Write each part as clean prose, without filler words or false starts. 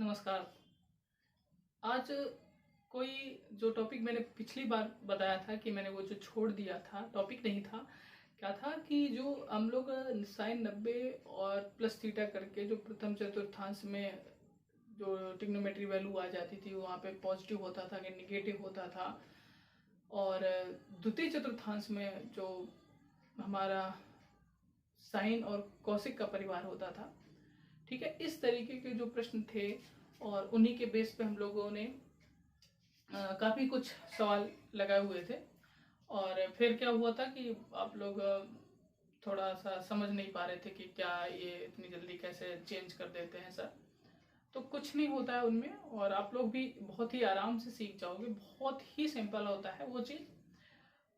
नमस्कार। आज कोई जो टॉपिक मैंने पिछली बार बताया था कि मैंने वो जो छोड़ दिया था, टॉपिक नहीं था, क्या था कि जो हम लोग साइन 90 और प्लस थीटा करके जो प्रथम चतुर्थांश में जो ट्रिग्नोमेट्री वैल्यू आ जाती थी वहाँ पे पॉजिटिव होता था कि निगेटिव होता था, और द्वितीय चतुर्थांश में जो हमारा साइन और कौशिक का परिवार होता था, ठीक है, इस तरीके के जो प्रश्न थे और उन्हीं के बेस पे हम लोगों ने काफ़ी कुछ सवाल लगाए हुए थे। और फिर क्या हुआ था कि आप लोग थोड़ा सा समझ नहीं पा रहे थे कि क्या ये इतनी जल्दी कैसे चेंज कर देते हैं सर। तो कुछ नहीं होता है उनमें, और आप लोग भी बहुत ही आराम से सीख जाओगे। बहुत ही सिंपल होता है वो चीज़,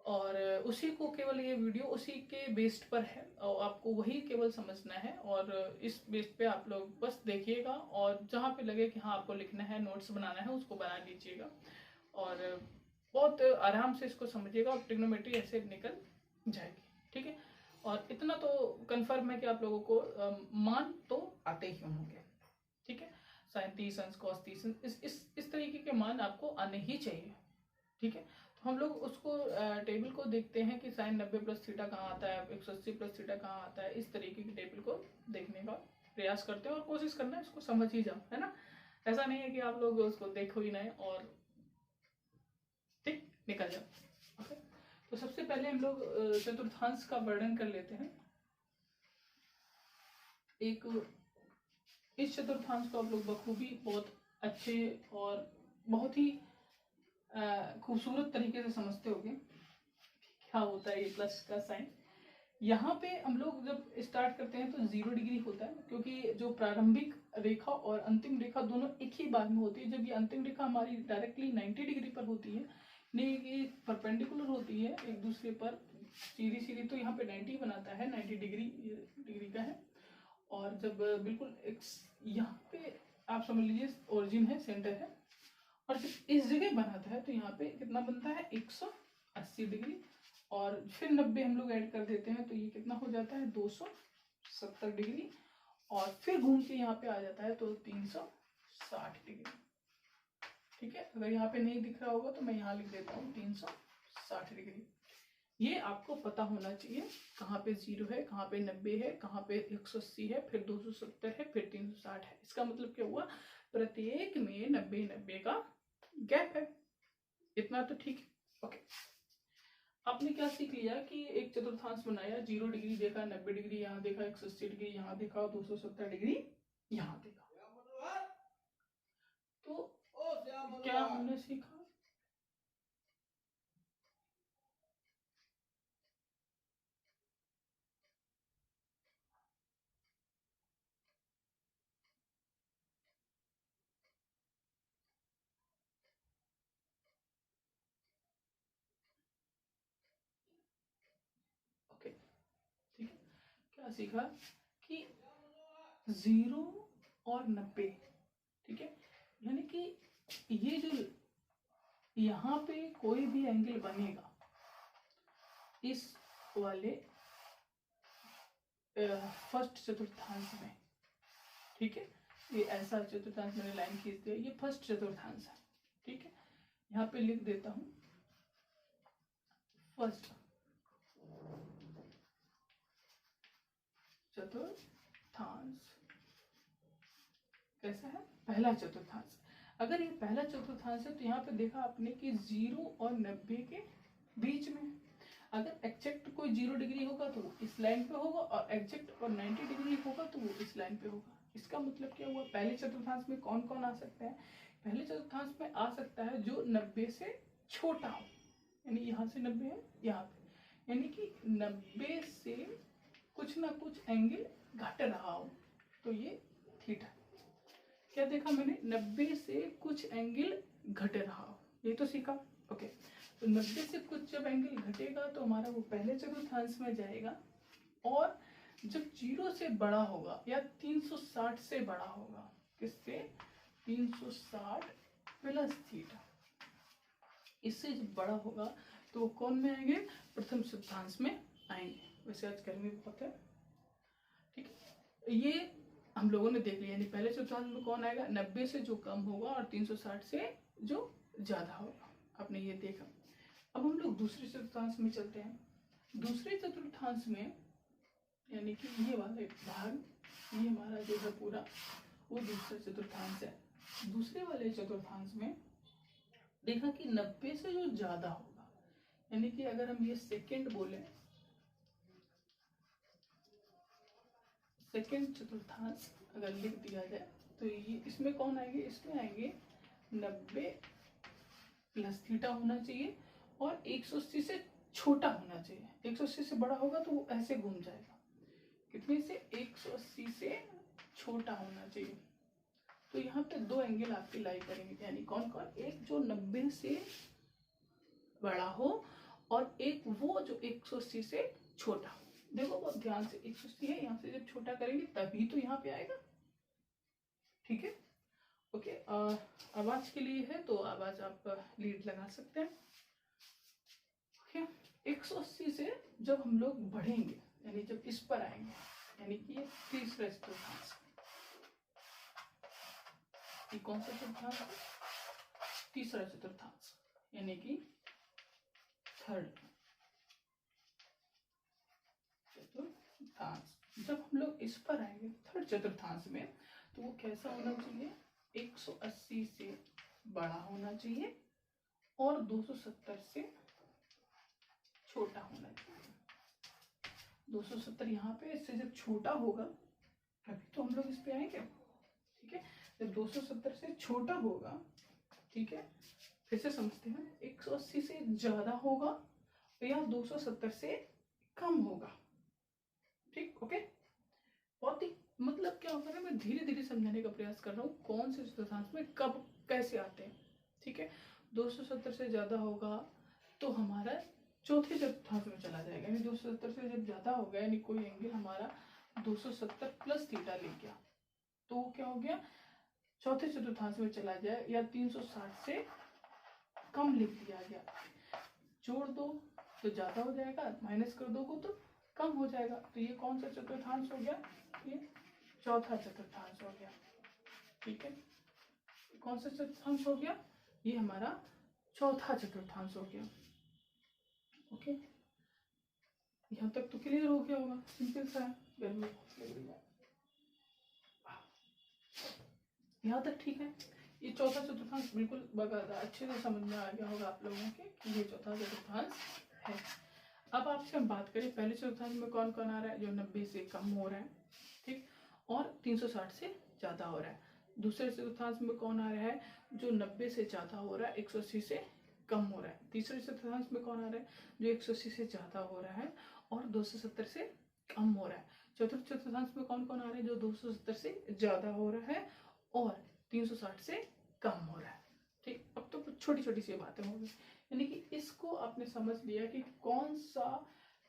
और उसी को केवल ये वीडियो उसी के बेस्ड पर है और आपको वही केवल समझना है। और इस बेस्ड पे आप लोग बस देखिएगा, और जहाँ पे लगे कि हाँ आपको लिखना है, नोट्स बनाना है, उसको बना लीजिएगा और बहुत आराम से इसको समझिएगा और ट्रिग्नोमेट्री ऐसे निकल जाएगी। ठीक है, और इतना तो कंफर्म है कि आप लोगों को मान तो आते ही होंगे। ठीक है, साइन 30 अंश, कॉस 30 अंश, इस तरीके के मान आपको आने ही चाहिए। ठीक है, तो हम लोग उसको टेबल को देखते हैं कि साइन 90 प्लस थीटा कहाँ आता है, 180 प्लस थीटा कहाँ आता है। इस तरीके की टेबल को देखने का प्रयास करते हैं और कोशिश करना है इसको समझ ही जाओ, है ना। ऐसा नहीं है कि आप लोग उसको देखो ही नहीं और ठीक निकल जाओ। ओके, तो सबसे पहले हम लोग चतुर्थांश का वर्णन कर लेते हैं। एक इस चतुर्थांश को आप लोग बखूबी बहुत अच्छे और बहुत ही खूबसूरत तरीके से समझते होंगे क्या होता है ये प्लस का साइन। यहाँ पे हम लोग जब स्टार्ट करते हैं तो 0 डिग्री होता है, क्योंकि जो प्रारंभिक रेखा और अंतिम रेखा दोनों एक ही बार में होती है। जब ये अंतिम रेखा हमारी डायरेक्टली 90 डिग्री पर होती है, नहीं ये परपेंडिकुलर होती है एक दूसरे पर सीधी सीधी, तो यहाँ पे 90 बनाता है, 90 डिग्री का है। और जब बिल्कुल यहाँ पे आप समझ लीजिए ओरिजिन है, सेंटर है, और जब इस जगह बनाता है तो यहाँ पे कितना बनता है 180 डिग्री, और फिर 90 हम लोग ऐड कर देते हैं तो ये कितना हो जाता है 270 डिग्री, और फिर घूम के यहाँ पे आ जाता है तो 360 डिग्री। ठीक है, अगर यहाँ पे नहीं दिख रहा होगा तो मैं यहाँ लिख देता हूँ 360 डिग्री। ये आपको पता होना चाहिए कहाँ पे 0 है, कहाँ पे 90 है, कहाँ पे 180 है, फिर 270 है, फिर 360 है। इसका मतलब क्या हुआ, प्रत्येक में 90-90 का गैप है। इतना तो ठीक है। ओके, आपने क्या सीख लिया कि एक चतुर्थांश बनाया, 0 डिग्री देखा, 90 डिग्री यहाँ देखा, 180 डिग्री यहाँ देखा, 270 डिग्री यहाँ देखा। तो क्या हमने सीखा, ओके ठीक है, क्या सीखा कि 0 और 90, ठीक है, यानी कि ये जो यहाँ पे कोई भी एंगल बनेगा इस वाले फर्स्ट चतुर्थांश में, ठीक है, ये ऐसा चतुर्थांश मैंने लाइन खींच दिया, ये फर्स्ट चतुर्थांश है। ठीक है, यहाँ पे लिख देता हूं फर्स्ट चतुर्थांश कैसा है, पहला चतुर्थांश। अगर ये पहला चतुर्थांश है तो यहाँ पे देखा आपने कि 0 और 90 के बीच में, अगर एग्जैक्ट कोई 0 डिग्री होगा तो वो इस लाइन पे होगा, और एग्जैक्ट और 90 डिग्री होगा तो वो इस लाइन पे होगा। इसका मतलब क्या हुआ, पहले चतुर्थांश में कौन कौन आ सकता है, पहले चतुर्थांश में आ सकता है जो 90 से छोटा हो, यानी यहाँ से 90 है यहाँ पे, यानी कि 90 से कुछ ना कुछ एंगल घट रहा हो, तो ये थीटा। क्या देखा मैंने, 90 से कुछ एंगल घट रहा हो, ये तो सीखा। ओके, तो 90 से कुछ जब एंगल घटेगा तो हमारा वो पहले चतुर्थांश में जाएगा, और जब 0 से बड़ा होगा या 360 से बड़ा होगा, किससे, 360 प्लस थीटा, इससे जब बड़ा होगा तो वो कौन में आएंगे, प्रथम चतुर्थांश में आएंगे। वैसे आज गर्मी बहुत है, ठीक है, ये हम लोगों ने देख लिया, यानी पहले चतुर्थांश में कौन आएगा, 90 से जो कम होगा और 360 से जो ज़्यादा होगा, आपने ये देखा। अब हम लोग दूसरे चतुर्थांश में चलते हैं। दूसरे चतुर्थांश में यानी कि ये वाला भाग, ये हमारा जो है पूरा वो दूसरा चतुर्थांश है। दूसरे वाले चतुर्थांश में देखा कि 90 से जो ज़्यादा होगा, यानी कि अगर हम ये सेकंड बोले, सेकंड चतुर्थांश अगर लिख दिया जाए तो ये इसमें कौन आएंगे, इसमें आएंगे 90 प्लस थीटा होना चाहिए और 180 से छोटा होना चाहिए। 180 से बड़ा होगा तो वो ऐसे घूम जाएगा, कितने से, 180 से छोटा होना चाहिए। तो यहाँ पे दो एंगल आपके लाई करेंगे, यानी कौन कौन, एक जो 90 से बड़ा हो और एक वो जो 180 से छोटा हो। देखो बहुत ध्यान से, 180 है, यहाँ से जब छोटा करेंगे तभी तो यहाँ पे आएगा, ठीक है। ओके, आवाज के लिए है तो आवाज आप लीड लगा सकते हैं। ओके, 180 से जब हम लोग बढ़ेंगे, यानी जब इस पर आएंगे, यानी कि ये तीसरा चतुर्थांश, ये कौन सा चतुर्थांश है, तीसरा चतुर्थांश, यानी कि थर्ड चतुर्थांश। जब हम लोग इस पर आएंगे थर्ड चतुर्थांश में, तो वो कैसा होना चाहिए, 180 से बड़ा होना चाहिए और 270 से छोटा होना चाहिए। 270 यहाँ पे, इससे जब छोटा होगा तभी तो हम लोग इस पे आएंगे, ठीक है। जब 270 से छोटा होगा, ठीक है, फिर से समझते हैं, 180 से ज्यादा होगा या 270 से कम होगा, ठीक, ओके। बहुत ही मतलब क्या होगा ना, मैं धीरे धीरे समझाने का प्रयास कर रहा हूँ कौन से चतुर्थांश में कब कैसे आते हैं, ठीक है। 270 से ज्यादा होगा तो हमारा चौथे चतुर्थांश में चला जाएगा, यानी 270 से जब ज्यादा हो गया, यानी कोई एंगल हमारा 270 प्लस थीटा ले गया, तो वो क्या हो गया, चौथे चतुर्थांश में चला जाए, या 360 से कम लिख दिया गया। जोड़ दो तो ज्यादा हो जाएगा, माइनस कर दोगे तो कम हो जाएगा। तो ये कौन सा चतुर्थांश हो गया, ये चौथा चतुर्थांश हो गया, ठीक है। कौन सा चतुर्थांश हो गया, ये हमारा चौथा चतुर्थांश हो गया, ओके। यहाँ तक तो क्लियर हो गया होगा, सिंपल सा है, यहाँ तक ठीक है। ये चौथा चतुर्थांश बिल्कुल अच्छे से समझ में आ गया होगा आप लोगों के कि ये चौथा चतुर्थांश है। अब आपसे हम बात करें पहले चतुर्थांश में कौन कौन आ रहा है, जो 90 से कम हो रहा है, ठीक, और 360 से ज़्यादा हो रहा है। दूसरे चतुर्थांश में कौन आ रहा है, जो 90 से ज़्यादा हो रहा है, 180 से कम हो रहा है। तीसरे चतुर्थांश में कौन आ रहा है, जो 180 से ज़्यादा हो रहा है और 270 से कम हो रहा है। चतुर्थ चतुर्थांश में कौन कौन आ रहा है, जो 270 से ज़्यादा हो रहा है और 360 से कम हो रहा है, ठीक। अब तो कुछ छोटी छोटी सी बातें होंगी, यानी कि इसको आपने समझ लिया कि कौन सा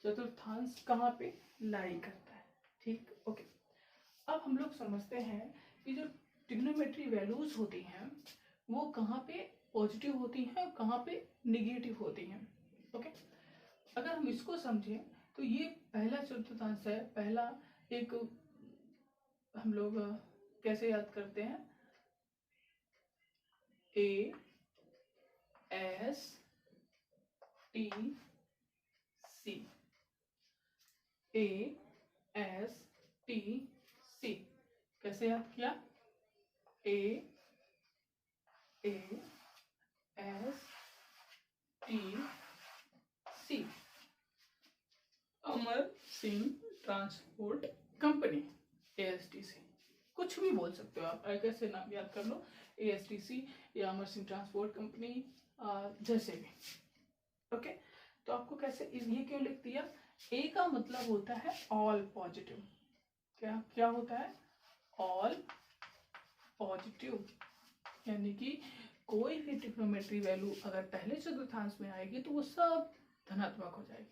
चतुर्थांश कहाँ पे लाई करता है, ठीक, ओके। अब हम लोग समझते हैं कि जो ट्रिग्नोमेट्री वैल्यूज होती हैं वो कहाँ पे पॉजिटिव होती हैं और कहाँ पे निगेटिव होती हैं, ओके। अगर हम इसको समझें तो ये पहला चतुर्थांश है, पहला एक हम लोग कैसे याद करते हैं, A S T C, A S T C कैसे याद किया, A S T C, Amar Singh transport company, ASTC, कुछ भी बोल सकते हो आप, कैसे नाम याद कर लो, ASTC या अमर सिंह ट्रांसपोर्ट कंपनी, जैसे भी, ओके। तो आपको कैसे ये क्यों लिख दिया, A का मतलब होता है ऑल पॉजिटिव, क्या क्या होता है, ऑल पॉजिटिव, यानी कि कोई भी ट्रिग्नोमेट्री वैल्यू अगर पहले चतुर्थांश में आएगी तो वो सब धनात्मक हो जाएगी।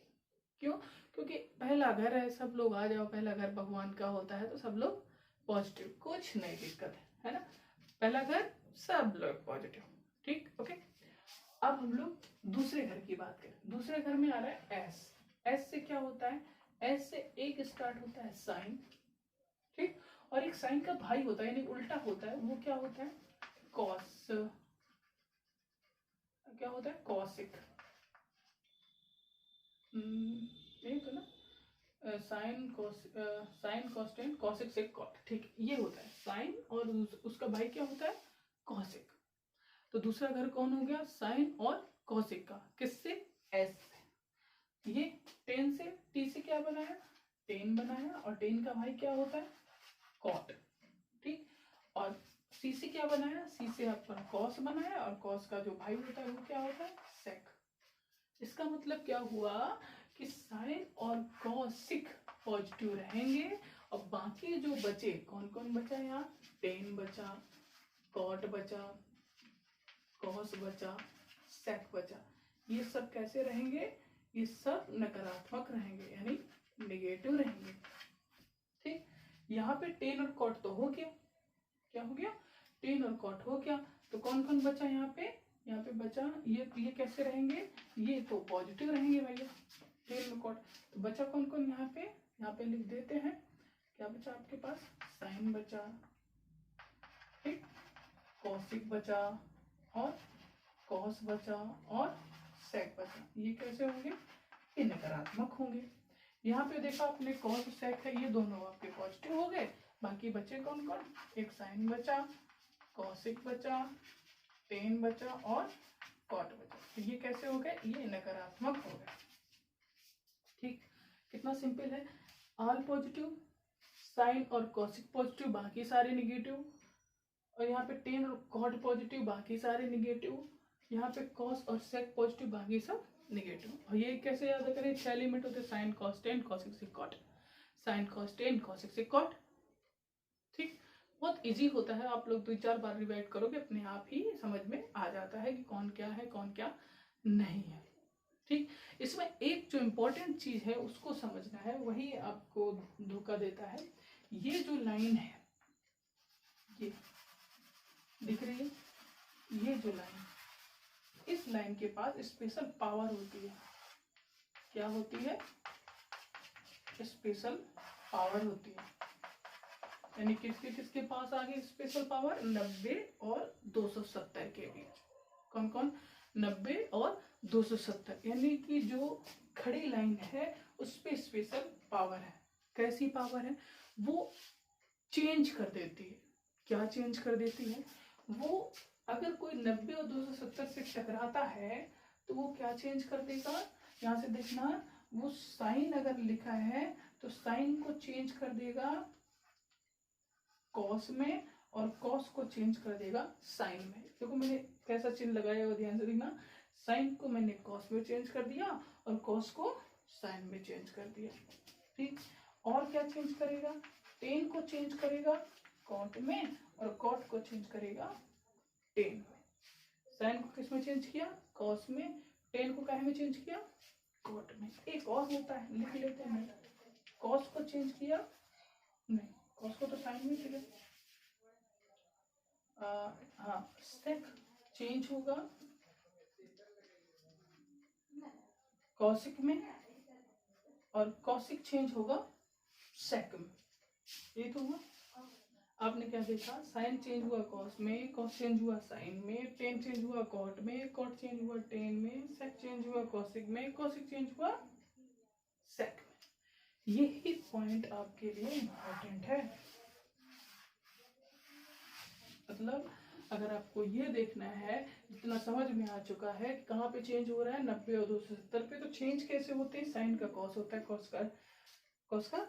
क्यों, क्योंकि पहला घर है, सब लोग आ जाओ, पहला घर भगवान का होता है तो सब लोग पॉजिटिव, कुछ नहीं दिक्कत है ना, पहला घर सब लोग पॉजिटिव, ठीक, ओके। अब हम लोग दूसरे घर की बात करें, दूसरे घर में आ रहा है एस, एस से क्या होता है, एस से एक स्टार्ट होता है साइन, ठीक, और एक साइन का भाई होता है यानी उल्टा होता है, वो क्या होता है, कॉस, क्या होता है, कॉसिक। यही तो ना, sine cos tan cosec sec cot, ठीक, ये होता है साइन और उसका भाई क्या होता है, कॉसिक। तो दूसरा घर कौन हो गया, साइन और कॉसिक का, किससे, एस से। ये टेन से, टी से क्या बनाया, टेन बनाया, और टेन का भाई क्या होता है, कॉट, ठीक। और सी से क्या बनाया, सी से अपन कॉस बनाया, और कॉस का जो भाई होता है वो क्या होता है, सेक। इसका मतलब क्या हुआ कि साइन और कॉसिक पॉजिटिव रहेंगे, और बाकी जो बचे, कौन कौन बचा यहाँ, टेन बचा, कॉट बचा, कॉस बचा, सेक बचा, ये सब कैसे रहेंगे, ये सब नकारात्मक रहेंगे यानी नेगेटिव रहेंगे, ठीक। यहाँ पे टेन और कॉट तो हो गया, क्या हो गया, टेन और कॉट हो गया। तो कौन कौन बचा यहाँ पे बचा ये कैसे रहेंगे, ये तो पॉजिटिव रहेंगे भैया, टेन और कॉट। तो बचा कौन कौन यहाँ पे लिख देते हैं, क्या बचा आपके पास, साइन बचा, ठीक, कॉसिक बचा, और कॉस बचा, और सेक बचा। ये कैसे होंगे, ये नकारात्मक होंगे। यहाँ पे देखा आपने कॉस सेक है, ये दोनों आपके पॉजिटिव हो गए। बाकी बचे कौन कौन, एक साइन बचा, कॉसिक बचा, टेन बचा, और कॉट बचा। तो ये कैसे हो गए, ये नकारात्मक हो गए, ठीक। कितना सिंपल है, ऑल पॉजिटिव, साइन और कॉसिक पॉजिटिव, बाकी सारे निगेटिव, और यहाँ पे टेन और कॉट पॉजिटिव, बाकी सारे निगेटिव, यहाँ पे कॉस और सेक पॉजिटिव, बाकी सब निगेटिव। और ये कैसे याद करें, 6 एलिमेंट होते हैं, sine cos tan cosec sec cot, sine cos tan cosec sec cot, ठीक। बहुत इजी होता है, आप लोग 2-4 बार रिवाइज करोगे अपने आप ही समझ में आ जाता है कि कौन क्या है कौन क्या नहीं है, ठीक। इसमें एक जो इम्पोर्टेंट चीज है उसको समझना है, वही आपको धोखा देता है। ये जो लाइन है, ये दिख रही है, ये जो लाइन, इस लाइन के पास स्पेशल पावर होती है, क्या होती है, स्पेशल पावर होती है। यानी किसके किसके पास आ गई स्पेशल पावर, 90 और 270 के बीच। कौन कौन, 90 और 270, यानी कि जो खड़ी लाइन है उस पे स्पेशल पावर है। कैसी पावर है, वो चेंज कर देती है, क्या चेंज कर देती है, वो अगर कोई 90 और 270 से टकराता है तो वो क्या चेंज कर देगा, यहाँ से देखना, वो साइन अगर लिखा है तो साइन को चेंज कर देगा कॉस में, और कॉस को चेंज कर देगा साइन में। देखो मैंने कैसा चिन्ह लगाया हुआ, ध्यान से देखना, साइन को मैंने कॉस में चेंज कर दिया और कॉस को साइन में चेंज कर दिया, ठीक। और क्या चेंज करेगा, टेन को चेंज करेगा कॉट में, और कॉट को चेंज करेगा टेन में। साइन को किस में चेंज किया, कॉस में, टेन को काहे में चेंज किया, कॉट में। एक और होता है, लिख लेते हैं, कॉस को चेंज किया, नहीं कॉस को तो साइन में किया, हाँ सेक चेंज होगा कॉसिक में, और कॉसिक चेंज होगा सेक में। ये तो हुआ, आपने क्या देखा, साइन चेंज हुआ कॉस में, कॉस चेंज हुआ साइन में, टेन चेंज हुआ कॉट में, कॉट चेंज हुआ टेन में, सेक चेंज हुआ कॉसिक में, कॉसिक चेंज हुआ सेक में। यही पॉइंट आपके लिए इम्पोर्टेंट है। मतलब अगर आपको ये देखना है, इतना समझ में आ चुका है कि कहाँ पे चेंज हो रहा है, 90 और 270 पे, तो चेंज कैसे होते हैं, साइन का कॉस होता है, कॉस का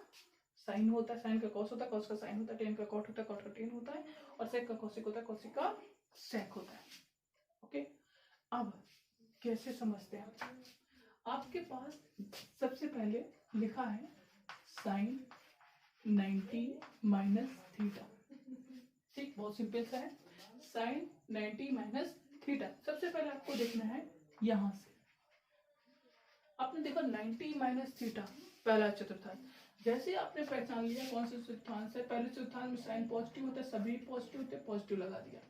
साइन होता है, साइन का कॉस होता है, कॉस का साइन होता है, टेन का कॉट होता है, कॉट का टेन होता है, और सेक का कॉसिक होता है, कॉसिक का सेक होता है, ओके। अब कैसे समझते हैं, आपके पास सबसे पहले लिखा है साइन 90 माइनस थीटा, ठीक, बहुत सिंपल सा है, साइन 90 माइनस थीटा। सबसे पहले आपको देखना है यहां से, आपने देखा 90 माइनस थीटा पहला चतुर्थांश, जैसे आपने पहचान लिया कौन सा चतुर्थांश है, पहले चतुर्थांश में साइन पॉजिटिव होता है, सभी पॉजिटिव होते हैं, पॉजिटिव लगा दिया।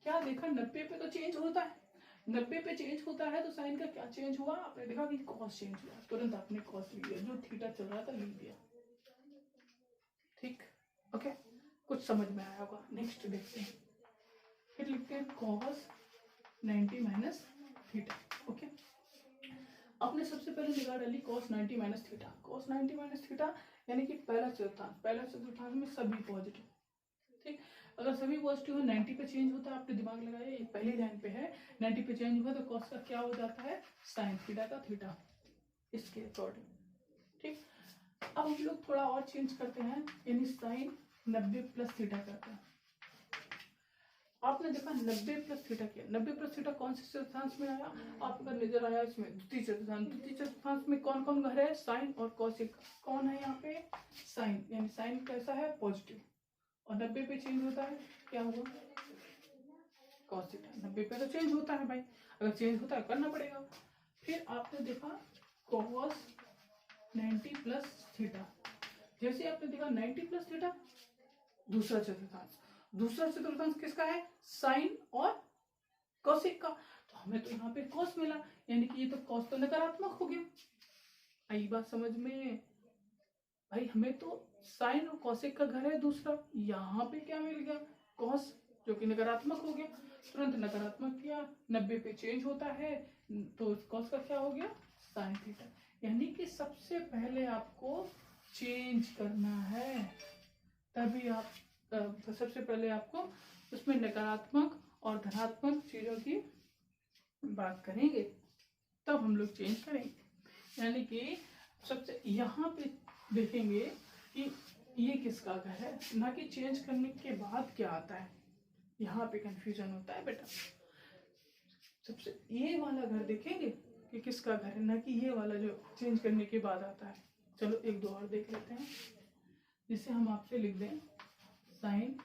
क्या देखा, 90 पे तो चेंज होता है, 90 पे चेंज होता है तो साइन का क्या चेंज हुआ, आपने देखा कि कॉस चेंज हुआ, तुरंत आपने कॉस लिया, जो थीटा चल रहा था ले लिया, ठीक, ओके। कुछ समझ में आया होगा। नेक्स्ट देखते हैं, फिर लिखते हैं cos 90 माइनस थीटा। ओके, आपने सबसे पहले निगाह डाली cos 90 minus theta. cos 90 minus theta यानी कि पहला चतुर्थांश में सभी पॉजिटिव। ठीक, अगर सभी पॉजिटिव है 90 पे चेंज होता है, आपने दिमाग लगाया ये पहले लाइन पे है, 90 पे चेंज हुआ तो cos का क्या हो जाता है, साइन थीटा का थीटा, इसके अकॉर्डिंग। ठीक, अब हम लोग थोड़ा और चेंज करते हैं, यानी साइन 90 प्लस थीटा करते हैं। आपने देखा 90 प्लस थीटा किया, 90 प्लस थीटा कौन से चतुर्थांश में आया, आपका नजर आया इसमें द्वितीय चतुर्थांश। द्वितीय चतुर्थांश में कौन कौन घर है, साइन और कॉसिक। कौन है यहाँ पे, साइन, यानी साइन कैसा है, पॉजिटिव, और 90 पे चेंज होता है, क्या होगा, कॉस थीटा। 90 पे तो चेंज होता है भाई, अगर चेंज होता है करना पड़ेगा। फिर आपने देखा cos 90 प्लस थीटा, जैसे आपने देखा 90 प्लस थीटा, दूसरा चतुर्थांश किसका है, साइन और कॉसिक का, तो हमें तो यहाँ पे कॉस मिला, यानी कि ये तो कॉस तो नकारात्मक हो गया। आई बात समझ में भाई, हमें तो साइन और कॉसिक का घर है दूसरा, यहाँ पे क्या मिल गया, कॉस, जो कि नकारात्मक हो गया, तुरंत नकारात्मक किया, 90 पे चेंज होता है तो कॉस का क्या हो गया, साइन थीटा। यानी कि सबसे पहले आपको चेंज करना है, तभी आप सबसे पहले आपको उसमें नकारात्मक और धनात्मक चीजों की बात करेंगे, तब हम लोग चेंज करेंगे। यानी कि सबसे यहाँ पे देखेंगे कि ये किसका घर है, ना कि चेंज करने के बाद क्या आता है, यहाँ पे कंफ्यूजन होता है बेटा। सबसे ये वाला घर देखेंगे कि किसका घर है, ना कि ये वाला जो चेंज करने के बाद आता है। चलो एक दो और देख लेते हैं, जिसे हम आपसे लिख दें साइन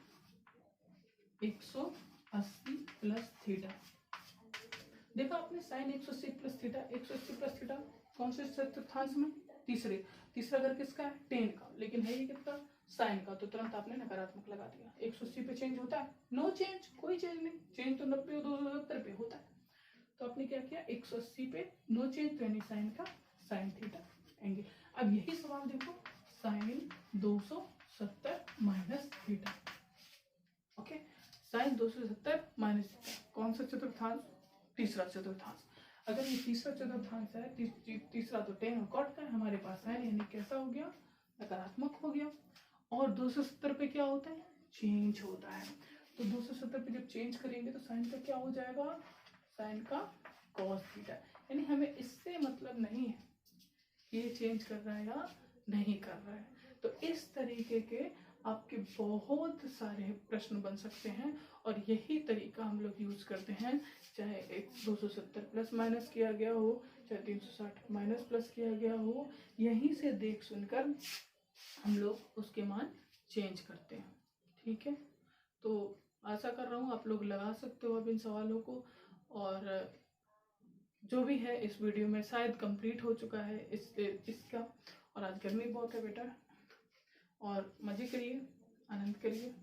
180 प्लस थीटा। देखा आपने sine 180 plus theta, 180 plus theta कौन से चतुर्थांश में, तीसरा घर किसका है, टेन का, लेकिन है ये किसका, साइन का, तो तुरंत आपने नकारात्मक लगा दिया। 180 पे चेंज होता है, नो चेंज, कोई चेंज नहीं, चेंज तो 90 और 270 पे होता है, तो आपने क्या किया, 180 पे नो चेंज, तो यानी साइन का साइन थीटा आएंगे। अब यही सवाल देखो, sine 270 minus theta. Okay, sine 270 minus theta, कौन सा चतुर्थांश, तीसरा चतुर्थांश। अगर ये तीसरा चतुर्थांश है, तीसरा तो टेन और कॉट का है, हमारे पास साइन, यानी कैसा हो गया, नकारात्मक हो गया। और 270 पे क्या होता है, चेंज होता है, तो 270 पे जब चेंज करेंगे तो साइन का क्या हो जाएगा, साइन का कॉस थीटा। यानी हमें इससे मतलब नहीं है कि ये चेंज कर रहा है या नहीं कर रहा है। तो इस तरीके के आपके बहुत सारे प्रश्न बन सकते हैं, और यही तरीका हम लोग यूज करते हैं, चाहे 270 प्लस माइनस किया गया हो, चाहे 360 माइनस प्लस किया गया हो, यहीं से देख सुनकर हम लोग उसके मान चेंज करते हैं। ठीक है, तो आशा कर रहा हूँ आप लोग लगा सकते हो अब इन सवालों को, और जो भी है इस वीडियो में शायद कंप्लीट हो चुका है इसका। और आज गर्मी बहुत है बेटा, और मजे करिए, आनंद करिए।